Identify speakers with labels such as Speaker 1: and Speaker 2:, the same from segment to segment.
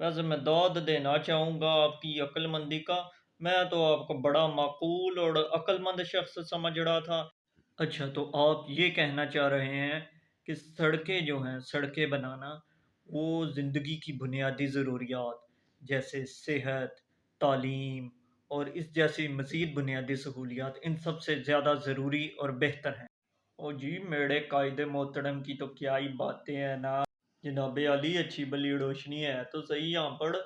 Speaker 1: वैसे मैं दाद देना चाहूँगा आपकी अक्लमंदी का। मैं तो आपको बड़ा माकूल और अक्लमंद शख्स समझ रहा था। अच्छा, तो आप ये कहना चाह रहे हैं कि सड़कें जो हैं, सड़कें बनाना, वो ज़िंदगी की बुनियादी ज़रूरियात जैसे सेहत, तालीम और इस जैसी मज़ीद बुनियादी सहूलियात इन सब से ज़्यादा ज़रूरी और बेहतर हैं। ओ जी, मेरे कायदे मोहतरम की तो क्या ही बातें हैं ना। जनाब अली, अच्छी भली रोशनी है तो सही यहाँ पर।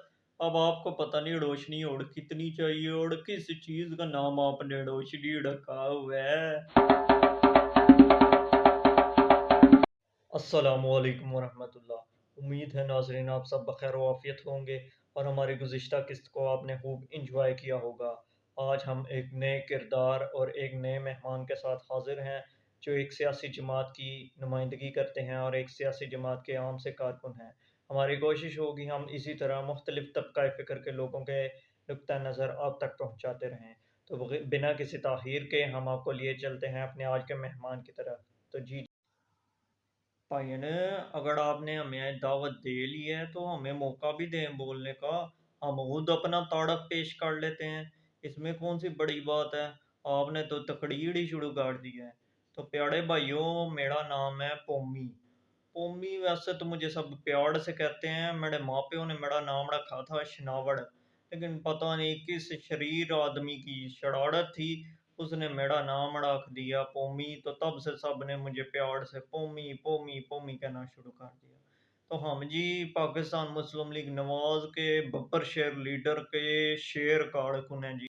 Speaker 1: अब आपको पता नहीं रोशनी और कितनी चाहिए और किस चीज़ का नाम आपने रोशनी रखा हुआ है। अस्सलामुअलैकुम वरहमतुल्लाह। उम्मीद है नाज़रीन आप सब बखैर वाफ़ियत होंगे और हमारी गुज़िश्ता किस्त को आपने खूब इंजॉय किया होगा। आज हम एक नए किरदार और एक नए मेहमान के साथ हाज़िर हैं जो एक सियासी जमात की नुमाइंदगी करते हैं और एक सियासी जमात के आम से कारकुन हैं। हमारी कोशिश होगी हम इसी तरह मुख्तलिफ़ तबक़ाए फ़िक्र के लोगों के नुक्ता नज़र आप तक पहुँचाते रहें। तो बिना किसी ताख़ीर के हम आपको लिए चलते हैं अपने आज के मेहमान की तरफ। तो जी भाईजान, अगर आपने हमें दावत दे ली है तो हमें मौका भी दें बोलने का। हम खुद अपना ताड़फ पेश कर लेते हैं। इसमें कौन सी बड़ी बात है। आपने तो तकरीर ही शुरू कर दी है। तो प्यारे भाइयों, मेरा नाम है पोमी। पोमी वैसे तो मुझे सब प्यार से कहते हैं। मेरे माँ प्यो ने मेरा नाम रखा था शनावड़, लेकिन पता नहीं किस शरीर आदमी की शरारत थी, उसने मेरा नाम रख दिया पोमी। तो तब से सब ने मुझे प्यार से पोमी पोमी पोमी कहना शुरू कर दिया। तो हम जी पाकिस्तान मुस्लिम लीग नवाज के बब्बर शेर लीडर के शेर कारकुन हैं जी।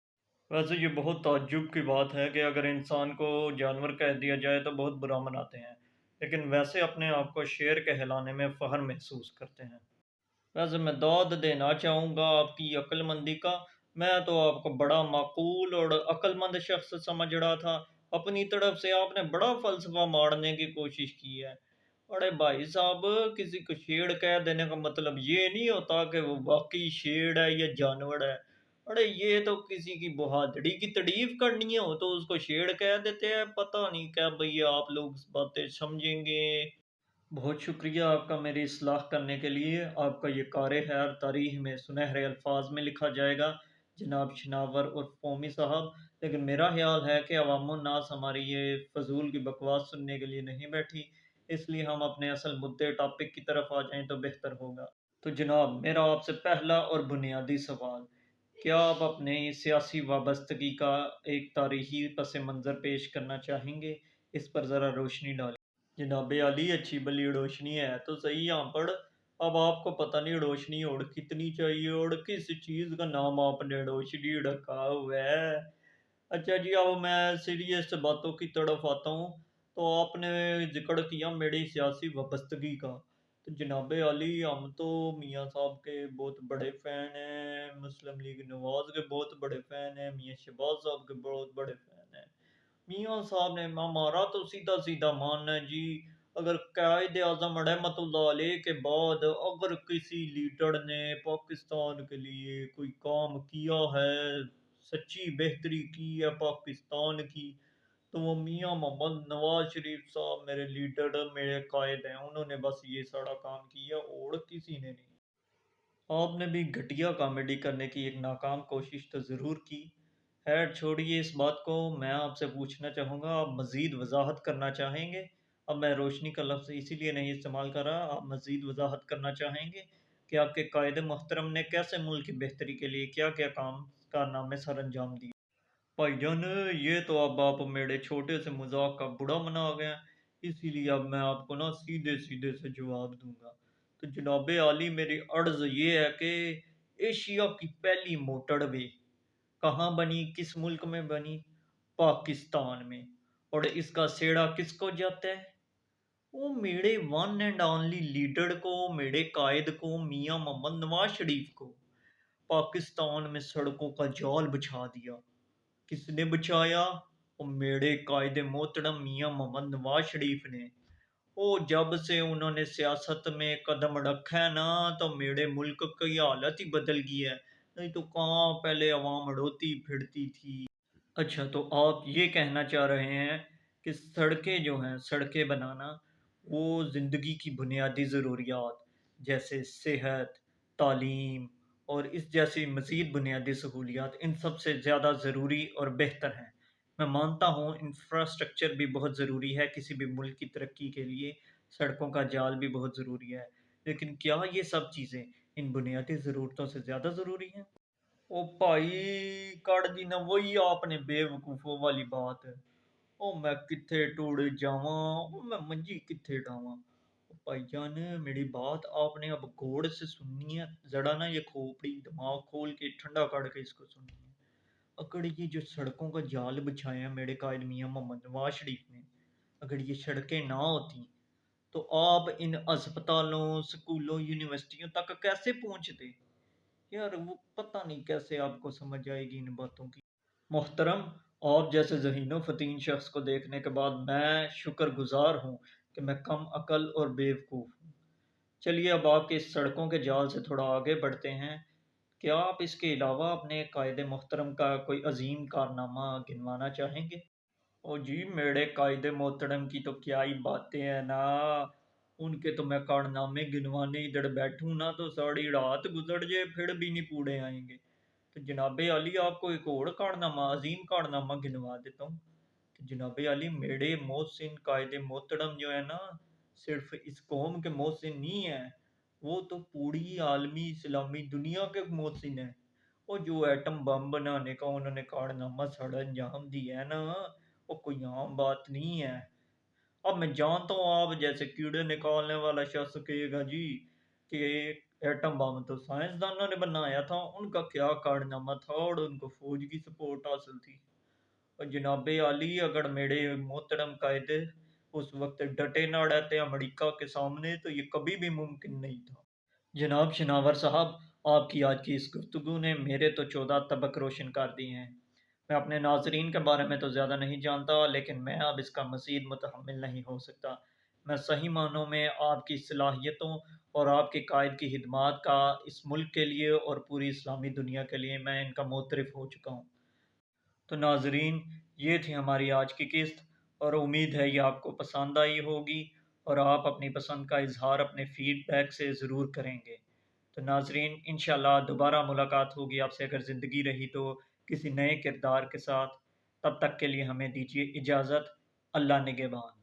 Speaker 1: वैसे ये बहुत ताज्जुब की बात है कि अगर इंसान को जानवर कह दिया जाए तो बहुत बुरा मनाते हैं, लेकिन वैसे अपने आप को शेर कहलाने में फ़ख्र महसूस करते हैं। वैसे मैं दाद देना चाहूँगा आपकी अक्लमंदी का। मैं तो आपको बड़ा माकूल और अक्लमंद शख्स समझ रहा था। अपनी तरफ से आपने बड़ा फ़लसफ़ा मारने की कोशिश की है। अरे भाई साहब, किसी को शेर कह देने का मतलब ये नहीं होता कि वो वाक़ई शेर है या जानवर है। अरे ये तो किसी की बहादुरी की तारीफ़ करनी हो तो उसको शेर कह देते हैं। पता नहीं क्या भैया आप लोग बातें समझेंगे। बहुत शुक्रिया आपका मेरी इस्लाह करने के लिए। आपका ये कार खैर तारीख में सुनहरे अल्फाज में लिखा जाएगा, जनाब शनावर और कौमी साहब। लेकिन मेरा ख्याल है कि अवामुन्नास हमारी ये फजूल की बकवास सुनने के लिए नहीं बैठी, इसलिए हम अपने असल मुद्दे टॉपिक की तरफ आ जाएं तो बेहतर होगा। तो जनाब, मेरा आपसे पहला और बुनियादी सवाल, क्या आप अपने सियासी वाबस्तगी का एक तारीखी पस मंज़र पेश करना चाहेंगे? इस पर ज़रा रोशनी डालें। जनाब आली, अच्छी भली रोशनी है तो सही यहाँ पर। अब आपको पता नहीं रोशनी और कितनी चाहिए और किस चीज़ का नाम आपने रोशनी रखा हुआ है। अच्छा जी, अब मैं सीरियस बातों की तरफ आता हूँ। तो आपने जिक्र किया मेरी सियासी वाबस्तगी का। तो जनाब आली, हम तो मियाँ साहब के बहुत बड़े फ़ैन हैं, मुस्लिम लीग नवाज के बहुत बड़े फ़ैन हैं, मियाँ शहबाज साहब के बहुत बड़े फ़ैन हैं। मियाँ साहब ने हमारा तो सीधा सीधा मानना है जी। अगर कायद आजम रहमतुल्लाह अलैह के बाद अगर किसी लीडर ने पाकिस्तान के लिए कोई काम किया है, सच्ची बेहतरी की है पाकिस्तान की, तो वो मियाँ मोहम्मद नवाज शरीफ साहब मेरे लीडर, मेरे कायद हैं। उन्होंने बस ये सारा काम किया और किसी ने नहीं। आपने भी घटिया कॉमेडी करने की एक नाकाम कोशिश तो ज़रूर की। खैर छोड़िए इस बात को, मैं आपसे पूछना चाहूँगा, आप मज़ीद वज़ाहत करना चाहेंगे? अब मैं रोशनी का लफ्ज़ इसीलिए नहीं इस्तेमाल कर रहा, आप मज़ीद वज़ाहत करना चाहेंगे कि आपके कायद मोहतरम ने कैसे मुल्क की बेहतरी के लिए क्या-क्या काम कारनामे सर अंजाम दिए? भाईजान, ये तो अब आप मेरे छोटे से मज़ाक का बुरा मना गए हैं, इसीलिए अब मैं आपको ना सीधे-सीधे से जवाब दूँगा। तो जनाब आली, मेरी अर्ज़ ये है कि एशिया की पहली मोटरवे कहाँ बनी, किस मुल्क में बनी? पाकिस्तान में। और इसका सेड़ा किसको जाता है? वो मेरे वन एंड ओनली लीडर को, मेरे कायद को, मियाँ मोहम्मद नवाज शरीफ को। पाकिस्तान में सड़कों का जाल बिछा दिया। किसने बचाया? वो मेरे कायदे मोहतरम मियाँ मोहम्मद नवाज शरीफ ने। ओ जब से उन्होंने सियासत में कदम रखा है ना, तो मेरे मुल्क की हालत ही बदल गई है। नहीं तो कहाँ पहले अवाम रोती फिरती थी। अच्छा, तो आप ये कहना चाह रहे हैं कि सड़कें जो हैं, सड़कें बनाना, वो ज़िंदगी की बुनियादी ज़रूरियात जैसे सेहत, تعلیم اور اس جیسی مزید بنیادی سہولیات ان سب سے زیادہ ضروری اور بہتر ہیں۔ میں مانتا ہوں انفراسٹرکچر بھی بہت ضروری ہے، کسی بھی ملک کی ترقی کے لیے سڑکوں کا جال بھی بہت ضروری ہے، لیکن کیا یہ سب چیزیں ان بنیادی ضرورتوں سے زیادہ ضروری ہیں؟ او بھائی، کر دی نا وہی آپ نے بے وقوفوں والی بات ہے۔ او میں کتھے ٹوڑ جاواں، او میں منجی کتھے ڈاواں۔ او بھائی جان، میری بات آپ نے اب غور سے سننی ہے، ذرا نا یہ کھوپڑی دماغ کھول کے ٹھنڈا کر کے اس کو سننی ہے۔ اگر یہ جو سڑکوں کا جال بچھایا ہے میرے قائد میاں محمد نواز شریف نے، اگر یہ سڑکیں نہ ہوتی تو آپ ان اسپتالوں، سکولوں، یونیورسٹیوں تک کیسے پہنچتے؟ یار وہ پتہ نہیں کیسے آپ کو سمجھ آئے گی ان باتوں کی۔ محترم، آپ جیسے ذہین و فطین شخص کو دیکھنے کے بعد میں شکر گزار ہوں کہ میں کم عقل اور بیوقوف ہوں۔ چلیے اب آپ کے اس سڑکوں کے جال سے تھوڑا آگے بڑھتے ہیں۔ کیا آپ اس کے علاوہ اپنے قائد محترم کا کوئی عظیم کارنامہ گنوانا چاہیں گے؟ او جی، میرے قائد محترم کی تو کیا ہی باتیں ہیں نا، ان کے تو میں کارنامے گنوانے ادھر بیٹھوں نا تو ساری رات گزر جائے پھر بھی نہیں پورے آئیں گے۔ تو جناب عالی آپ کو ایک اور کارنامہ، عظیم کارنامہ گنوا دیتا ہوں کہ جناب عالی میرے محسن قائد محترم جو ہے نا، صرف اس قوم کے محسن نہیں ہیں، وہ تو پوری عالمی اسلامی دنیا کے محسن ہیں۔ اور جو ایٹم بم بنانے کا انہوں نے کارنامہ سڑا انجام دیا ہے نا، وہ کوئی عام بات نہیں ہے۔ اب میں جانتا ہوں آپ جیسے کیڑے نکالنے والا شخص کہے گا جی کہ ایٹم بم تو سائنسدانوں نے بنایا تھا، ان کا کیا کارنامہ تھا اور ان کو فوج کی سپورٹ حاصل تھی۔ اور جناب عالی اگر میرے محترم قائد اس وقت ڈٹے نہ رہتے امریکہ کے سامنے تو یہ کبھی بھی ممکن نہیں تھا۔ جناب شناور صاحب، آپ کی آج کی اس گفتگو نے میرے تو 14 طبق روشن کر دیے ہیں۔ میں اپنے ناظرین کے بارے میں تو زیادہ نہیں جانتا، لیکن میں اب اس کا مزید متحمل نہیں ہو سکتا۔ میں صحیح معنوں میں آپ کی صلاحیتوں اور آپ کے قائد کی خدمات کا اس ملک کے لیے اور پوری اسلامی دنیا کے لیے میں ان کا معترف ہو چکا ہوں۔ تو ناظرین، یہ تھی ہماری آج کی قسط، اور امید ہے یہ آپ کو پسند آئی ہوگی اور آپ اپنی پسند کا اظہار اپنے فیڈ بیک سے ضرور کریں گے۔ تو ناظرین، انشاءاللہ دوبارہ ملاقات ہوگی آپ سے اگر زندگی رہی تو کسی نئے کردار کے ساتھ۔ تب تک کے لیے ہمیں دیجیے اجازت۔ اللہ نگہبان۔